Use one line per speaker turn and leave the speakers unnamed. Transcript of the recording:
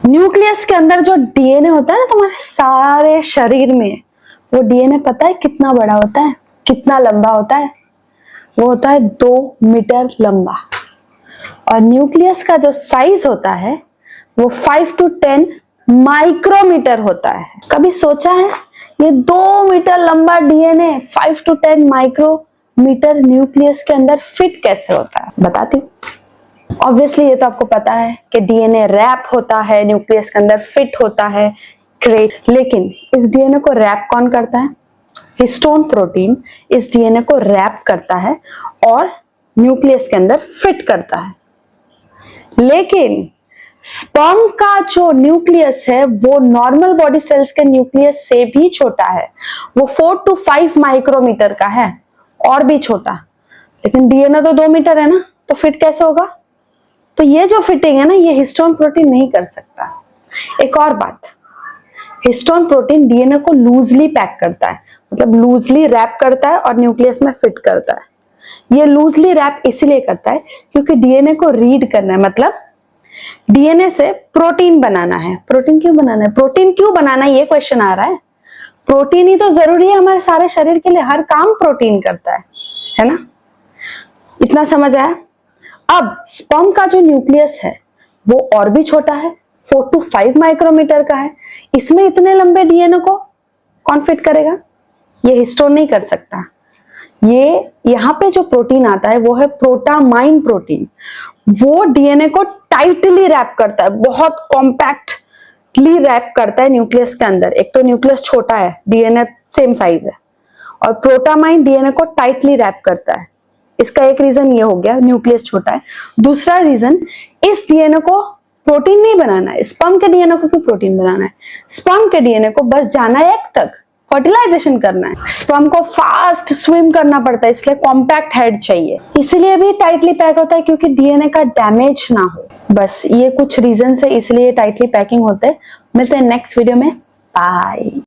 Nucleus के अंदर जो डीएनए होता है ना तुम्हारे सारे शरीर में, वो डीएनए पता है कितना बड़ा होता है, कितना लंबा होता है? वो होता है 2 मीटर लंबा। और न्यूक्लियस का जो साइज होता है वो 5 to 10 माइक्रोमीटर होता है। कभी सोचा है ये 2 मीटर लंबा डीएनए 5 to 10 माइक्रोमीटर न्यूक्लियस के अंदर फिट कैसे होता है? बताती हूँ। ऑब्वियसली ये तो आपको पता है कि डीएनए रैप होता है, न्यूक्लियस के अंदर फिट होता है, ग्रेट। लेकिन इस डीएनए को रैप कौन करता है? हिस्टोन प्रोटीन इस डीएनए को रैप करता है और न्यूक्लियस के अंदर फिट करता है। लेकिन स्पर्म का जो न्यूक्लियस है वो नॉर्मल बॉडी सेल्स के न्यूक्लियस से भी छोटा है। वो 4 to 5 माइक्रोमीटर का है और भी छोटा। लेकिन डीएनए तो 2 मीटर है ना, तो फिट कैसे होगा? तो ये जो फिटिंग है ना, ये हिस्टोन प्रोटीन नहीं कर सकता। एक और बात, हिस्टोन प्रोटीन डीएनए को लूजली पैक करता है, मतलब लूजली रैप करता है और न्यूक्लियस में फिट करता है। ये लूजली रैप इसीलिए करता है क्योंकि डीएनए को रीड करना है, मतलब डीएनए से प्रोटीन बनाना है। प्रोटीन क्यों बनाना है? प्रोटीन क्यों बनाना है, ये क्वेश्चन आ रहा है। प्रोटीन ही तो जरूरी है हमारे सारे शरीर के लिए, हर काम प्रोटीन करता है ना? इतना समझ आया? अब स्पर्म का जो न्यूक्लियस है वो और भी छोटा है, 4 to 5 माइक्रोमीटर का है। इसमें इतने लंबे डीएनए को कौन फिट करेगा? ये हिस्टोन नहीं कर सकता। ये यहाँ पे जो प्रोटीन आता है वो है प्रोटामाइन प्रोटीन। वो डीएनए को टाइटली रैप करता है, बहुत कॉम्पैक्टली रैप करता है न्यूक्लियस के अंदर। एक तो न्यूक्लियस छोटा है, डीएनए सेम साइज है, और प्रोटामाइन डीएनए को टाइटली रैप करता है। इसका एक रीजन ये हो गया, न्यूक्लियस छोटा है। दूसरा रीजन, इस डीएनए को प्रोटीन नहीं बनाना है। स्पर्म के डीएनए को क्यों प्रोटीन बनाना है? स्पर्म के डीएनए को बस जाना है एग तक, फर्टिलाइजेशन करना है। स्पर्म को फास्ट स्विम करना पड़ता है, इसलिए कॉम्पैक्ट हेड चाहिए। इसलिए भी टाइटली पैक होता है क्योंकि डीएनए का डैमेज ना हो। बस ये कुछ रीजन है, इसलिए टाइटली पैकिंग होते हैं। मिलते हैं नेक्स्ट वीडियो में। बाय।